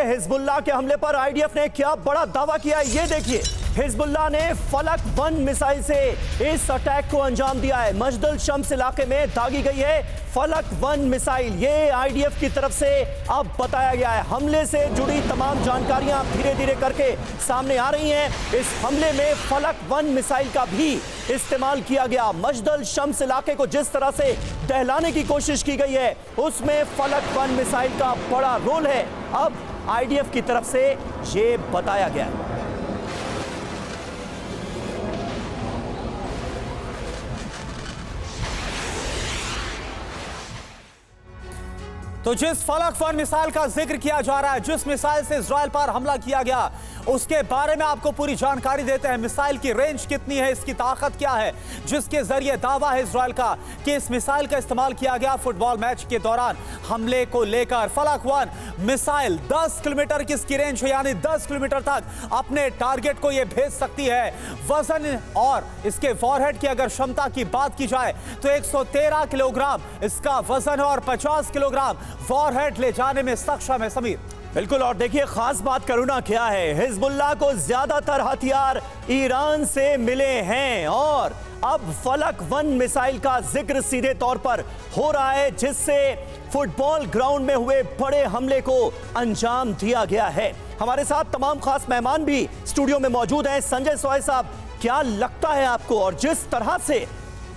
Hezbollah के हमले पर आईडीएफ ने क्या बड़ा दावा किया है, ये देखिए। हिजबुल्लाह ने फलक 1 मिसाइल से इस अटैक को अंजाम दिया है। मजदुल शम्स इलाके में दागी गई है फलक 1 मिसाइल। ये आईडीएफ की तरफ से अब बताया गया है। हमले से जुड़ी तमाम जानकारियां धीरे धीरे करके सामने आ रही हैं। इस हमले में फलक 1 मिसाइल का भी इस्तेमाल किया गया। मजदुल शम्स इलाके को जिस तरह से दहलाने की कोशिश की गई है, उसमें फलक 1 मिसाइल का बड़ा रोल है। अब आईडीएफ की तरफ से ये बताया गया है। तो जिस फलक 1 मिसाइल का जिक्र किया जा रहा है, जिस मिसाइल से इजराइल पर हमला किया गया, उसके बारे में आपको पूरी जानकारी देते हैं। मिसाइल की रेंज कितनी है, इसकी ताकत क्या है, जिसके जरिए दावा है इजराइल का कि इस मिसाइल का इस्तेमाल किया गया फुटबॉल मैच के दौरान हमले को लेकर। फलक 1 मिसाइल 10 किलोमीटर की इसकी रेंज है, यानी 10 किलोमीटर तक अपने टारगेट को यह भेज सकती है। वजन और इसके वॉरहेड की अगर क्षमता की बात की जाए तो 113 किलोग्राम इसका वजन है और 50 किलोग्राम वॉरहेड ले जाने में सक्षम है। समीर, बिल्कुल। और देखिए, खास बात करूना क्या है, हिजबुल्लाह को ज्यादातर हथियार ईरान से मिले हैं और अब फलक 1 मिसाइल का जिक्र सीधे तौर पर हो रहा है, जिससे फुटबॉल ग्राउंड में हुए बड़े हमले को अंजाम दिया गया है। हमारे साथ तमाम खास मेहमान भी स्टूडियो में मौजूद हैं। संजय सोय साहब, क्या लगता है आपको, और जिस तरह से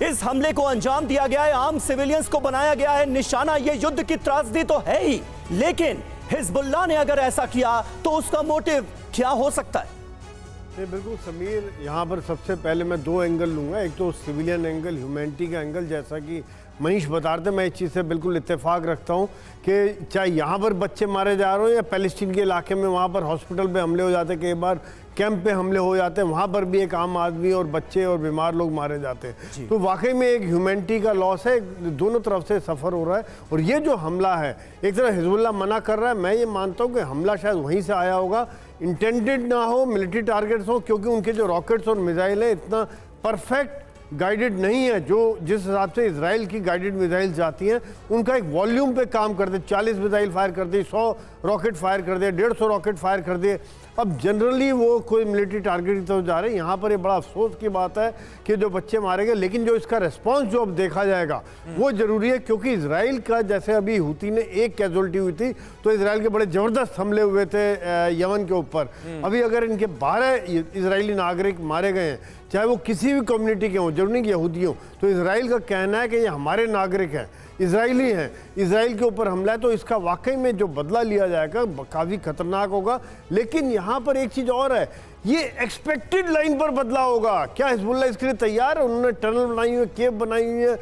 इस हमले को अंजाम दिया गया है, आम सिविलियंस को बनाया गया है निशाना, ये युद्ध की त्रासदी तो है ही, लेकिन हिजबुल्लाह ने अगर ऐसा किया तो उसका मोटिव क्या हो सकता है? बिल्कुल समीर, यहाँ पर सबसे पहले मैं 2 एंगल लूँगा। एक तो सिविलियन एंगल, ह्यूमैनिटी का एंगल, जैसा कि मनीष बता रहे थे। मैं इस चीज़ से बिल्कुल इत्तेफाक रखता हूँ कि चाहे यहाँ पर बच्चे मारे जा रहे हो या पैलेस्टीन के इलाके में, वहाँ पर हॉस्पिटल पे हमले हो जाते, कई बार कैंप पे हमले हो जाते हैं, वहाँ पर भी एक आम आदमी और बच्चे और बीमार लोग मारे जाते हैं। तो वाकई में एक ह्यूमैनिटी का लॉस है, दोनों तरफ से सफ़र हो रहा है। और ये जो हमला है, एक तरफ हिजबुल्लाह मना कर रहा है, मैं ये मानता हूँ कि हमला शायद वहीं से आया होगा, इंटेंडेड ना हो, मिलिट्री टारगेट्स हो, क्योंकि उनके जो रॉकेट्स और मिसाइल है इतना परफेक्ट गाइडेड नहीं है। जो जिस हिसाब से इजराइल की गाइडेड मिसाइल जाती हैं, उनका एक वॉल्यूम पे काम करते, 40 मिसाइल फायर कर दी, 100 रॉकेट फायर कर दिए, 150 रॉकेट फायर कर दिए। अब जनरली वो कोई मिलिट्री टारगेट की तरफ जा रहे हैं। यहाँ पर ये बड़ा अफसोस की बात है कि जो बच्चे मारे गए, लेकिन जो इसका रिस्पॉन्स जो अब देखा जाएगा वो ज़रूरी है, क्योंकि इजराइल का, जैसे अभी हुती ने एक कैजुअल्टी हुई थी, तो इजराइल के बड़े ज़बरदस्त हमले हुए थे यमन के ऊपर। अभी अगर इनके 12 इजरायली नागरिक मारे गए हैं, चाहे वो किसी भी कम्युनिटी के हों, जरूरी नहीं कि यहूदी हों, तो इजराइल का कहना है कि ये हमारे नागरिक हैं, इजरायली हैं, इजराइल के ऊपर हमला है, तो इसका वाकई में जो बदला लिया जाएगा काफ़ी खतरनाक होगा। लेकिन यहाँ पर एक चीज़ और है, ये एक्सपेक्टेड लाइन पर बदला होगा। क्या हिजबुल्लाह इसके लिए तैयार है? उन्होंने टनल बनाई हुई है, केव बनाई हुई है,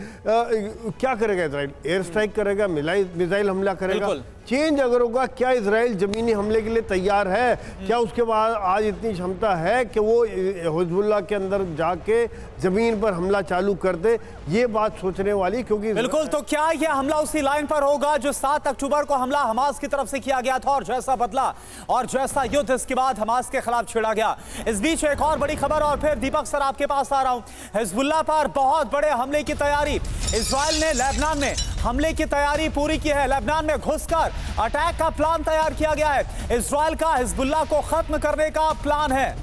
क्या करेगा इजराइल? एयर स्ट्राइक करेगा, मिसाइल हमला करेगा? चेंज अगर होगा, क्या इजराइल जमीनी हमले के लिए तैयार है? क्या उसके बाद आज इतनी क्षमता है कि वो हिजबुल्लाह के अंदर जाके जमीन पर हमला चालू कर दे? ये बात सोचने वाली, क्योंकि बिल्कुल। तो क्या यह हमला उसी लाइन पर होगा जो 7 अक्टूबर को हमला हमास की तरफ से किया गया था, और जैसा बदला और जैसा युद्ध इसके बाद हमास के खिलाफ छिड़ा गया? इस बीच एक और बड़ी खबर, और फिर दीपक सर आपके पास आ रहा हूं। हिजबुल्लाह पर बहुत बड़े हमले की तैयारी, इजराइल ने लेबनान में हमले की तैयारी पूरी की है। लेबनान में घुसकर अटैक का प्लान तैयार किया गया है। इजराइल का हिजबुल्लाह को खत्म करने का प्लान है।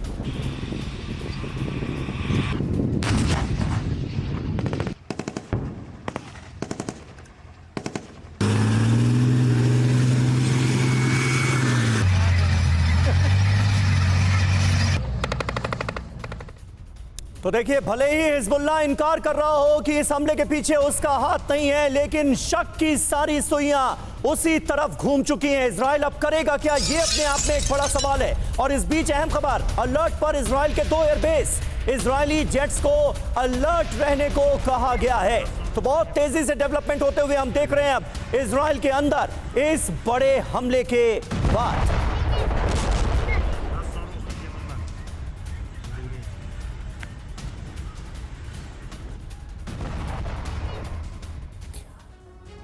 तो देखिए, भले ही हिजबुल्लाह इनकार कर रहा हो कि इस हमले के पीछे उसका हाथ नहीं है, लेकिन शक की सारी सुइयां उसी तरफ घूम चुकी हैं। इजराइल अब करेगा क्या, ये अपने आप में एक बड़ा सवाल है। और इस बीच अहम खबर, अलर्ट पर इजराइल के 2 एयरबेस, इजरायली जेट्स को अलर्ट रहने को कहा गया है। तो बहुत तेजी से डेवलपमेंट होते हुए हम देख रहे हैं अब इजराइल के अंदर इस बड़े हमले के बाद।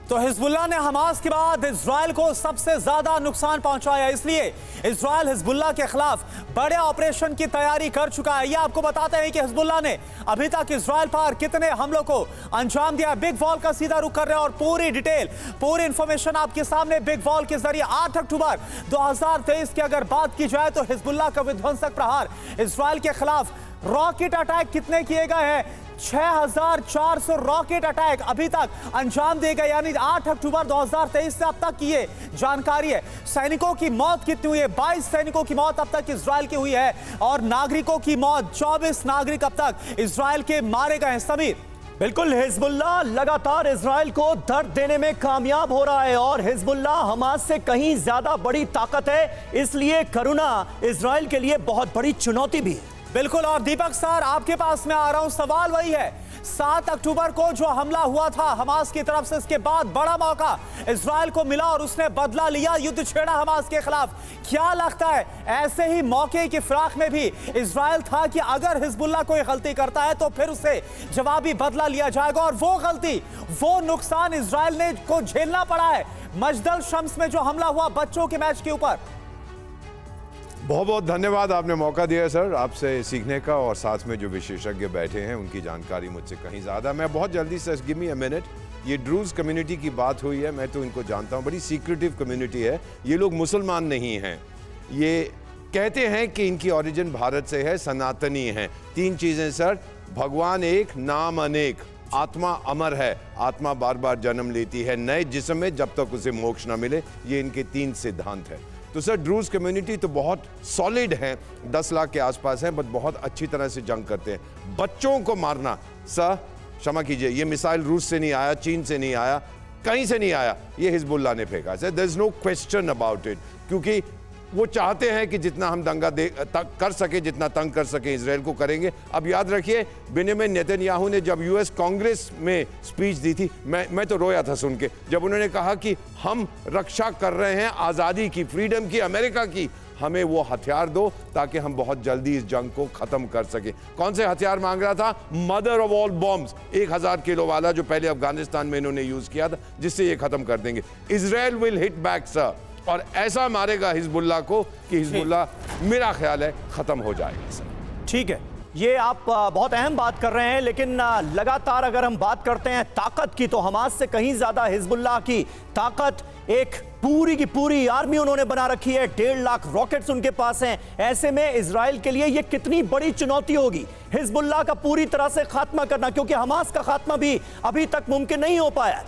तो हिजबुल्लाह ने हमास के बाद इजराइल को सबसे ज्यादा नुकसान पहुंचाया, इसलिए इजराइल हिजबुल्लाह के खिलाफ बड़े ऑपरेशन की तैयारी कर चुका है। ये आपको बताते हैं कि हिजबुल्लाह ने अभी तक इजराइल पर कितने हमलों को अंजाम दिया। बिग वॉल का सीधा रुख कर रहे हैं और पूरी डिटेल, पूरी इंफॉर्मेशन आपके सामने बिग वॉल के जरिए। 8 अक्टूबर 2023 की अगर बात की जाए तो हिजबुल्लाह का विध्वंसक प्रहार इजराइल के खिलाफ रॉकेट अटैक कितने किए गए हैं? 6400 रॉकेट अटैक अभी तक अंजाम दिए गए, यानी 8 अक्टूबर 2023 से अब तक की ये जानकारी है। सैनिकों की मौत कितनी हुई है? 22 सैनिकों की मौत अब तक इजराइल की हुई है और नागरिकों की मौत 24 नागरिक अब तक इजराइल के मारे गए हैं। समीर, बिल्कुल, हिजबुल्लाह लगातार इजराइल को दर्द देने में कामयाब हो रहा है और हिजबुल्लाह हमास से कहीं ज्यादा बड़ी ताकत है, इसलिए करुणा इजराइल के लिए बहुत बड़ी चुनौती भी है। बिल्कुल। और दीपक सर, आपके पास मैं आ रहा हूं, सवाल वही है, 7 अक्टूबर को जो हमला हुआ था हमास की तरफ से, इसके बाद बड़ा मौका इजराइल को मिला और उसने बदला लिया, युद्ध छेड़ा हमास के खिलाफ। क्या लगता है ऐसे ही मौके की फिराक में भी इजराइल था कि अगर हिजबुल्लाह कोई गलती करता है तो फिर उसे जवाबी बदला लिया जाएगा, और वो गलती, वो नुकसान इजराइल ने को झेलना पड़ा है मजदल शम्स में जो हमला हुआ बच्चों के मैच के ऊपर? बहुत बहुत धन्यवाद, आपने मौका दिया है सर आपसे सीखने का, और साथ में जो विशेषज्ञ बैठे हैं उनकी जानकारी मुझसे कहीं ज़्यादा। मैं बहुत जल्दी से, गिव मी अ मिनट, ये ड्रूज कम्युनिटी की बात हुई है, मैं तो इनको जानता हूँ, बड़ी सीक्रेटिव कम्युनिटी है। ये लोग मुसलमान नहीं हैं, ये कहते हैं कि इनकी ओरिजिन भारत से है, सनातनी हैं। 3 चीज़ें सर, भगवान एक, नाम अनेक, आत्मा अमर है, आत्मा बार बार जन्म लेती है नए जिस्म में जब तक उसे मोक्ष ना मिले। ये इनके 3 सिद्धांत हैं। तो सर ड्रूज कम्युनिटी तो बहुत सॉलिड है, 10 लाख के आसपास हैं, बट बहुत अच्छी तरह से जंग करते हैं। बच्चों को मारना, सर क्षमा कीजिए, ये मिसाइल रूस से नहीं आया, चीन से नहीं आया, कहीं से नहीं आया, ये हिजबुल्लाह ने फेंका। Sir there is no question about it, क्योंकि वो चाहते हैं कि जितना हम दंगा कर सके, जितना तंग कर सके इजराइल को करेंगे। अब याद रखिए, बेंजामिन नेतन्याहू ने जब यूएस कांग्रेस में स्पीच दी थी, मैं तो रोया था सुन के, जब उन्होंने कहा कि हम रक्षा कर रहे हैं आज़ादी की, फ्रीडम की, अमेरिका की, हमें वो हथियार दो ताकि हम बहुत जल्दी इस जंग को खत्म कर सके। कौन से हथियार मांग रहा था? Mother of all bombs, 1000 kilo वाला, जो पहले अफगानिस्तान में इन्होंने यूज किया था, जिससे ये खत्म कर देंगे। Israel will hit back sir, और ऐसा मारेगा हिजबुल्लाह को कि हिजबुल्लाह मेरा ख्याल है खत्म हो जाएगा सर। ठीक है, ये आप बहुत अहम बात कर रहे हैं, लेकिन लगातार अगर हम बात करते हैं ताकत की, तो हमास से कहीं ज्यादा हिजबुल्लाह की ताकत, एक पूरी की पूरी आर्मी उन्होंने बना रखी है, 1.5 लाख रॉकेट्स उनके पास हैं। ऐसे में इजराइल के लिए ये कितनी बड़ी चुनौती होगी हिजबुल्लाह का पूरी तरह से खात्मा करना, क्योंकि हमास का खात्मा भी अभी तक मुमकिन नहीं हो पाया।